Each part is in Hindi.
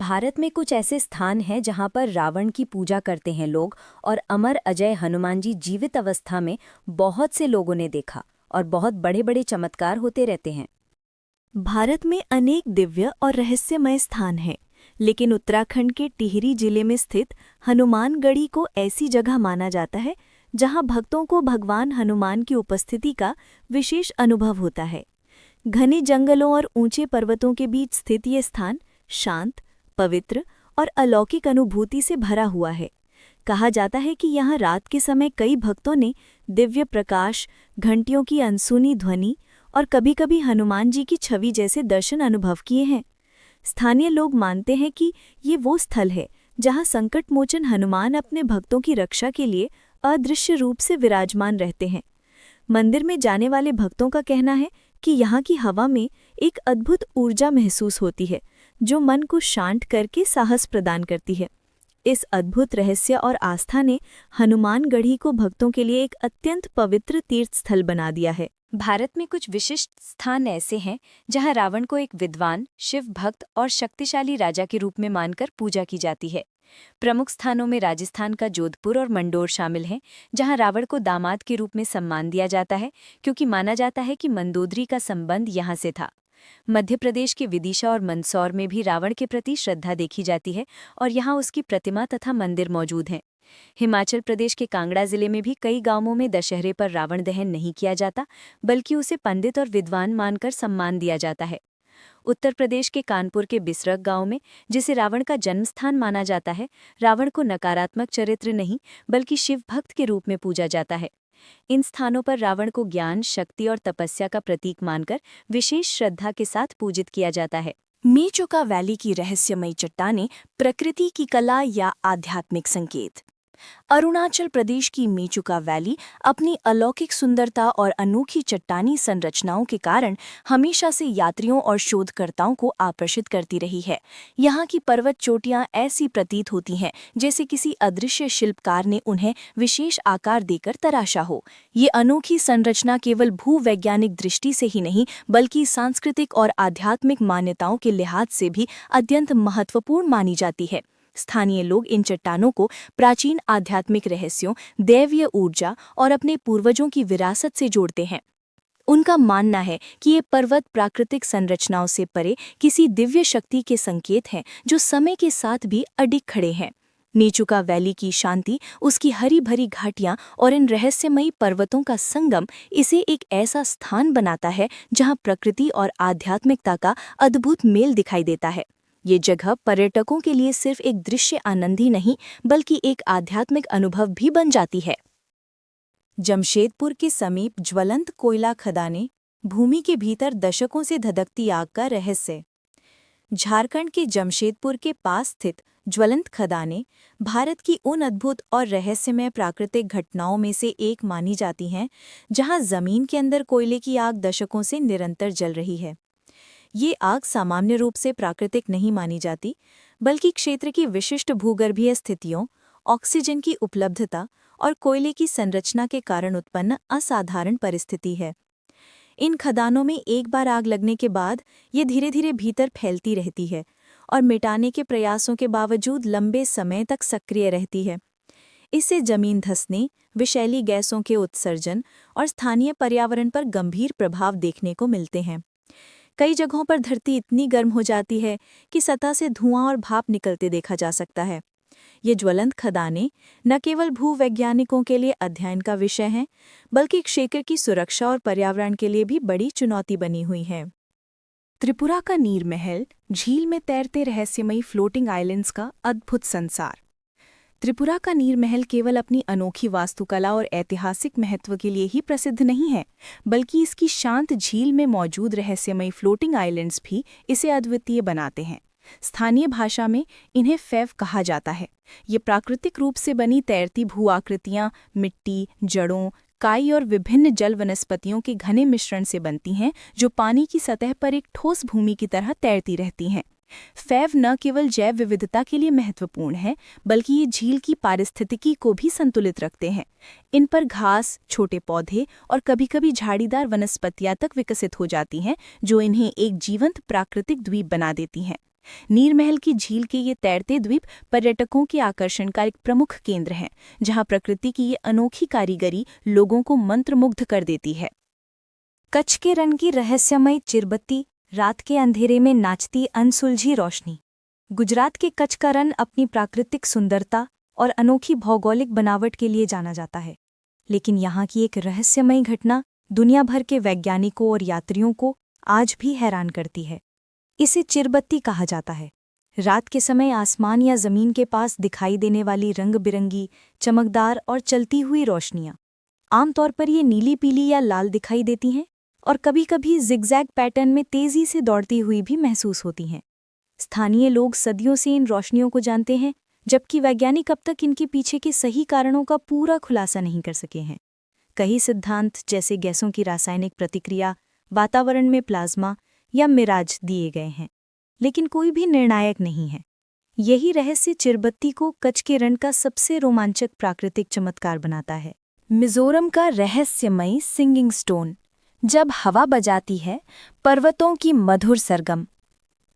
भारत में कुछ ऐसे स्थान हैं जहां पर रावण की पूजा करते हैं लोग और अमर अजय हनुमान जी जीवित अवस्था में बहुत से लोगों ने देखा और बहुत बड़े बड़े चमत्कार होते रहते हैं। भारत में अनेक दिव्य और रहस्यमय स्थान हैं, लेकिन उत्तराखंड के टिहरी जिले में स्थित हनुमानगढ़ी को ऐसी जगह माना जाता है जहां भक्तों को भगवान हनुमान की उपस्थिति का विशेष अनुभव होता है। घने जंगलों और ऊंचे पर्वतों के बीच स्थित ये स्थान शांत, पवित्र और अलौकिक अनुभूति से भरा हुआ है। कहा जाता है कि यहाँ रात के समय कई भक्तों ने दिव्य प्रकाश, घंटियों की अनसुनी ध्वनि और कभी-कभी हनुमान जी की छवि जैसे दर्शन अनुभव किए हैं। स्थानीय लोग मानते हैं कि ये वो स्थल है जहाँ संकटमोचन हनुमान अपने भक्तों की रक्षा के लिए अदृश्य रूप से विराजमान रहते हैं। मंदिर में जाने वाले भक्तों का कहना है कि यहाँ की हवा में एक अद्भुत ऊर्जा महसूस होती है जो मन को शांत करके साहस प्रदान करती है। इस अद्भुत रहस्य और आस्था ने हनुमानगढ़ी को भक्तों के लिए एक अत्यंत पवित्र तीर्थ स्थल बना दिया है। भारत में कुछ विशिष्ट स्थान ऐसे हैं जहां रावण को एक विद्वान, शिव भक्त और शक्तिशाली राजा के रूप में मानकर पूजा की जाती है। प्रमुख स्थानों में राजस्थान का जोधपुर और मंडोर शामिल हैं, जहां रावण को दामाद के रूप में सम्मान दिया जाता है क्योंकि माना जाता है कि मंदोदरी का संबंध यहां से था। मध्य प्रदेश के विदिशा और मंदसौर में भी रावण के प्रति श्रद्धा देखी जाती है और यहाँ उसकी प्रतिमा तथा मंदिर मौजूद हैं। हिमाचल प्रदेश के कांगड़ा जिले में भी कई गांवों में दशहरे पर रावण दहन नहीं किया जाता, बल्कि उसे पंडित और विद्वान मानकर सम्मान दिया जाता है। उत्तर प्रदेश के कानपुर के बिसरक गांव में, जिसे रावण का जन्मस्थान माना जाता है, रावण को नकारात्मक चरित्र नहीं बल्कि शिव भक्त के रूप में पूजा जाता है। इन स्थानों पर रावण को ज्ञान, शक्ति और तपस्या का प्रतीक मानकर विशेष श्रद्धा के साथ पूजित किया जाता है। मेचुका वैली की रहस्यमयी चट्टानें प्रकृति की कला या आध्यात्मिक संकेत। अरुणाचल प्रदेश की मेचुका वैली अपनी अलौकिक सुंदरता और अनोखी चट्टानी संरचनाओं के कारण हमेशा से यात्रियों और शोधकर्ताओं को आकर्षित करती रही है। यहाँ की पर्वत चोटियाँ ऐसी प्रतीत होती हैं जैसे किसी अदृश्य शिल्पकार ने उन्हें विशेष आकार देकर तराशा हो। ये अनोखी संरचना केवल भूवैज्ञानिक दृष्टि से ही नहीं बल्कि सांस्कृतिक और आध्यात्मिक मान्यताओं के लिहाज से भी अत्यंत महत्वपूर्ण मानी जाती है। स्थानीय लोग इन चट्टानों को प्राचीन आध्यात्मिक रहस्यों, दैवीय ऊर्जा और अपने पूर्वजों की विरासत से जोड़ते हैं। उनका मानना है कि ये पर्वत प्राकृतिक संरचनाओं से परे किसी दिव्य शक्ति के संकेत हैं जो समय के साथ भी अडिग खड़े हैं। मेचुका वैली की शांति, उसकी हरी भरी घाटियां और इन रहस्यमयी पर्वतों का संगम इसे एक ऐसा स्थान बनाता है जहां प्रकृति और आध्यात्मिकता का अद्भुत मेल दिखाई देता है। ये जगह पर्यटकों के लिए सिर्फ एक दृश्य आनंद ही नहीं बल्कि एक आध्यात्मिक अनुभव भी बन जाती है। जमशेदपुर के समीप ज्वलंत कोयला खदानें, भूमि के भीतर दशकों से धधकती आग का रहस्य। झारखंड के जमशेदपुर के पास स्थित ज्वलंत खदानें भारत की उन अद्भुत और रहस्यमय प्राकृतिक घटनाओं में से एक मानी जाती हैं जहां जमीन के अंदर कोयले की आग दशकों से निरंतर जल रही है। ये आग सामान्य रूप से प्राकृतिक नहीं मानी जाती बल्कि क्षेत्र की विशिष्ट भूगर्भीय स्थितियों, ऑक्सीजन की उपलब्धता और कोयले की संरचना के कारण उत्पन्न असाधारण परिस्थिति है। इन खदानों में एक बार आग लगने के बाद ये धीरे धीरे भीतर फैलती रहती है और मिटाने के प्रयासों के बावजूद लंबे समय तक सक्रिय रहती है। इससे जमीन धंसने, विषैली गैसों के उत्सर्जन और स्थानीय पर्यावरण पर गंभीर प्रभाव देखने को मिलते हैं। कई जगहों पर धरती इतनी गर्म हो जाती है कि सतह से धुआं और भाप निकलते देखा जा सकता है। ये ज्वलंत खदानें न केवल भूवैज्ञानिकों के लिए अध्ययन का विषय हैं, बल्कि क्षेत्र की सुरक्षा और पर्यावरण के लिए भी बड़ी चुनौती बनी हुई हैं। त्रिपुरा का नीर महल, झील में तैरते रहस्यमयी फ्लोटिंग आइलैंड्स का अद्भुत संसार। त्रिपुरा का नीर महल केवल अपनी अनोखी वास्तुकला और ऐतिहासिक महत्व के लिए ही प्रसिद्ध नहीं है, बल्कि इसकी शांत झील में मौजूद रहस्यमयी फ्लोटिंग आइलैंड्स भी इसे अद्वितीय बनाते हैं। स्थानीय भाषा में इन्हें फैव कहा जाता है। ये प्राकृतिक रूप से बनी तैरती भू आकृतियाँ मिट्टी, जड़ों, काई और विभिन्न जल वनस्पतियों के घने मिश्रण से बनती हैं जो पानी की सतह पर एक ठोस भूमि की तरह तैरती रहती हैं। फैव न केवल जैव विविधता के लिए महत्वपूर्ण है बल्कि ये झील की पारिस्थितिकी को भी संतुलित रखते हैं। इन पर घास, छोटे पौधे और कभी-कभी झाड़ीदार वनस्पतियां तक विकसित हो जाती हैं जो इन्हें एक जीवंत प्राकृतिक द्वीप बना देती हैं। नीरमहल की झील के ये तैरते द्वीप पर्यटकों के आकर्षण का एक प्रमुख केंद्र हैं, जहां प्रकृति की ये अनोखी कारीगरी लोगों को मंत्रमुग्ध कर देती है। कच्छ के रण की रहस्यमयी चिरबत्ती, रात के अंधेरे में नाचती अनसुलझी रोशनी। गुजरात के कच्छ का रण अपनी प्राकृतिक सुंदरता और अनोखी भौगोलिक बनावट के लिए जाना जाता है, लेकिन यहाँ की एक रहस्यमयी घटना दुनिया भर के वैज्ञानिकों और यात्रियों को आज भी हैरान करती है। इसे चिरबत्ती कहा जाता है। रात के समय आसमान या जमीन के पास दिखाई देने वाली रंग बिरंगी, चमकदार और चलती हुई रोशनियां। आमतौर पर ये नीली, पीली या लाल दिखाई देती हैं और कभी-कभी जिगजैग पैटर्न में तेजी से दौड़ती हुई भी महसूस होती हैं। स्थानीय लोग सदियों से इन रोशनियों को जानते हैं, जबकि वैज्ञानिक अब तक इनके पीछे के सही कारणों का पूरा खुलासा नहीं कर सके हैं। कई सिद्धांत, जैसे गैसों की रासायनिक प्रतिक्रिया, वातावरण में प्लाज्मा या मिराज दिए गए हैं, लेकिन कोई भी निर्णायक नहीं है। यही रहस्य चिरबत्ती को कच्छ के रण का सबसे रोमांचक प्राकृतिक चमत्कार बनाता है। मिजोरम का रहस्यमयी सिंगिंग स्टोन, जब हवा बजाती है, पर्वतों की मधुर सरगम।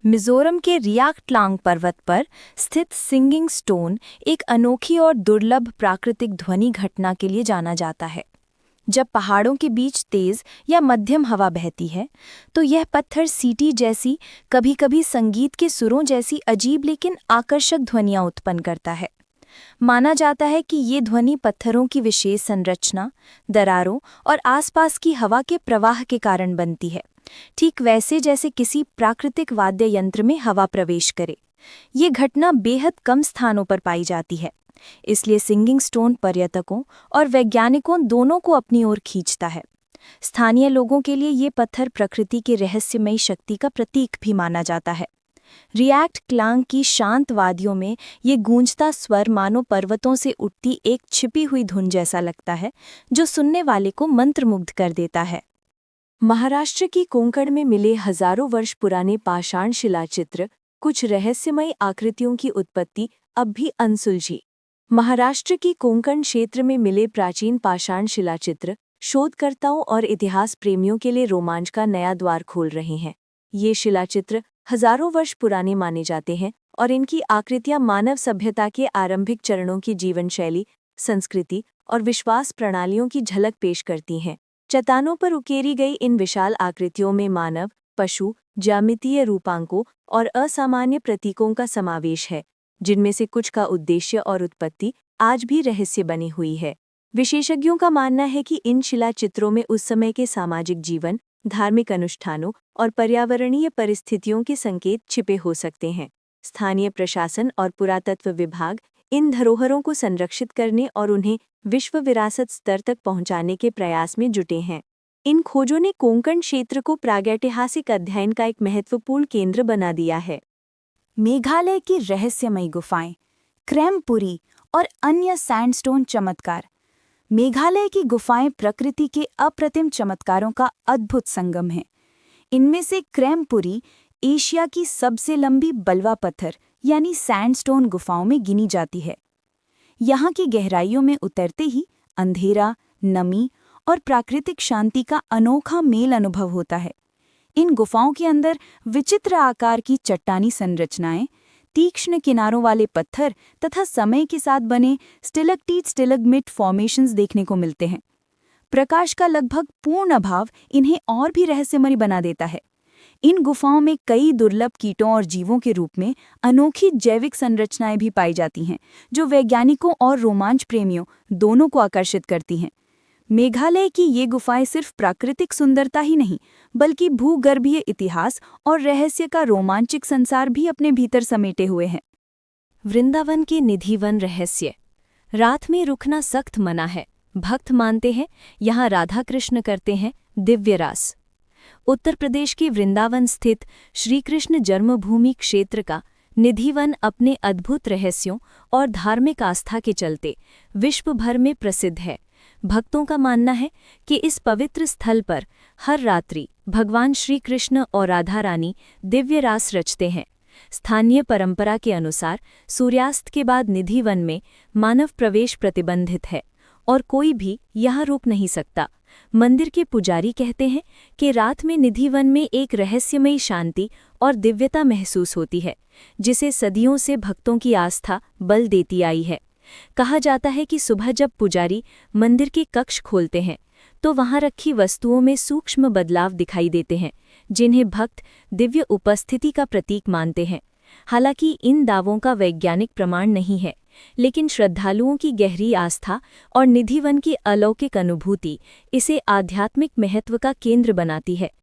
मिजोरम के रियाक्टलांग पर्वत पर स्थित सिंगिंग स्टोन एक अनोखी और दुर्लभ प्राकृतिक ध्वनि घटना के लिए जाना जाता है। जब पहाड़ों के बीच तेज या मध्यम हवा बहती है, तो यह पत्थर सीटी जैसी, कभी-कभी संगीत के सुरों जैसी अजीब लेकिन आकर्षक ध्वनियां उत्पन्न करता है। माना जाता है कि ये ध्वनि पत्थरों की विशेष संरचना, दरारों और आसपास की हवा के प्रवाह के कारण बनती है, ठीक वैसे जैसे किसी प्राकृतिक वाद्य यंत्र में हवा प्रवेश करे। ये घटना बेहद कम स्थानों पर पाई जाती है, इसलिए सिंगिंग स्टोन पर्यटकों और वैज्ञानिकों दोनों को अपनी ओर खींचता है। स्थानीय लोगों के लिए ये पत्थर प्रकृति के रहस्यमयी शक्ति का प्रतीक भी माना जाता है। रिएक्ट क्लांग की शांत वादियों में ये गूंजता स्वर मानो पर्वतों से उठती एक छिपी हुई धुन जैसा लगता है, जो सुनने वाले को मंत्रमुग्ध कर देता है। महाराष्ट्र की कोंकण में मिले हजारों वर्ष पुराने पाषाण शिलाचित्र, कुछ रहस्यमयी आकृतियों की उत्पत्ति अब भी अनसुलझी। महाराष्ट्र की कोंकण क्षेत्र में मिले प्राचीन पाषाण शिलाचित्र शोधकर्ताओं और इतिहास प्रेमियों के लिए रोमांच का नया द्वार खोल रहे हैं। ये शिलाचित्र हजारों वर्ष पुराने माने जाते हैं और इनकी आकृतियां मानव सभ्यता के आरंभिक चरणों की जीवन शैली, संस्कृति और विश्वास प्रणालियों की झलक पेश करती हैं। चट्टानों पर उकेरी गई इन विशाल आकृतियों में मानव, पशु, ज्यामितीय रूपांकों और असामान्य प्रतीकों का समावेश है, जिनमें से कुछ का उद्देश्य और उत्पत्ति आज भी रहस्य बनी हुई है। विशेषज्ञों का मानना है कि इन शिलाचित्रों में उस समय के सामाजिक जीवन, धार्मिक अनुष्ठानों और पर्यावरणीय परिस्थितियों के संकेत छिपे हो सकते हैं। स्थानीय प्रशासन और पुरातत्व विभाग इन धरोहरों को संरक्षित करने और उन्हें विश्व विरासत स्तर तक पहुंचाने के प्रयास में जुटे हैं। इन खोजों ने कोंकण क्षेत्र को प्रागैतिहासिक अध्ययन का एक महत्वपूर्ण केंद्र बना दिया है। मेघालय की रहस्यमयी गुफाएं, क्रैमपुरी और अन्य सैंडस्टोन चमत्कार। मेघालय की गुफाएं प्रकृति के अप्रतिम चमत्कारों का अद्भुत संगम हैं। इनमें से क्रैमपुरी एशिया की सबसे लंबी बलवा पत्थर यानी सैंडस्टोन गुफाओं में गिनी जाती है। यहाँ की गहराइयों में उतरते ही अंधेरा, नमी और प्राकृतिक शांति का अनोखा मेल अनुभव होता है। इन गुफाओं के अंदर विचित्र आकार की चट्टानी संरचनाएं, तीक्ष्ण किनारों वाले पत्थर तथा समय के साथ बने स्टिलक्टीट स्टिलग्मिट फॉर्मेशंस देखने को मिलते हैं। प्रकाश का लगभग पूर्ण अभाव इन्हें और भी रहस्यमयी बना देता है। इन गुफाओं में कई दुर्लभ कीटों और जीवों के रूप में अनोखी जैविक संरचनाएं भी पाई जाती हैं, जो वैज्ञानिकों और रोमांच प्रेमियों दोनों को आकर्षित करती हैं। मेघालय की ये गुफाएं सिर्फ प्राकृतिक सुंदरता ही नहीं, बल्कि भूगर्भीय इतिहास और रहस्य का रोमांचक संसार भी अपने भीतर समेटे हुए हैं। वृंदावन के निधिवन रहस्य। रात में रुकना सख्त मना है। भक्त मानते हैं यहाँ राधा कृष्ण करते हैं दिव्य रास। उत्तर प्रदेश के वृंदावन स्थित श्री कृष्ण जन्मभूमि क्षेत्र का निधिवन अपने अद्भुत रहस्यों और धार्मिक आस्था के चलते विश्व भर में प्रसिद्ध है। भक्तों का मानना है कि इस पवित्र स्थल पर हर रात्रि भगवान श्री कृष्ण और राधा रानी दिव्य रास रचते हैं। स्थानीय परंपरा के अनुसार सूर्यास्त के बाद निधिवन में मानव प्रवेश प्रतिबंधित है और कोई भी यहाँ रुक नहीं सकता। मंदिर के पुजारी कहते हैं कि रात में निधिवन में एक रहस्यमयी शांति और दिव्यता महसूस होती है, जिसे सदियों से भक्तों की आस्था बल देती आई है। कहा जाता है कि सुबह जब पुजारी मंदिर के कक्ष खोलते हैं तो वहां रखी वस्तुओं में सूक्ष्म बदलाव दिखाई देते हैं, जिन्हें भक्त दिव्य उपस्थिति का प्रतीक मानते हैं। हालांकि इन दावों का वैज्ञानिक प्रमाण नहीं है, लेकिन श्रद्धालुओं की गहरी आस्था और निधिवन की अलौकिक अनुभूति इसे आध्यात्मिक महत्व का केंद्र बनाती है।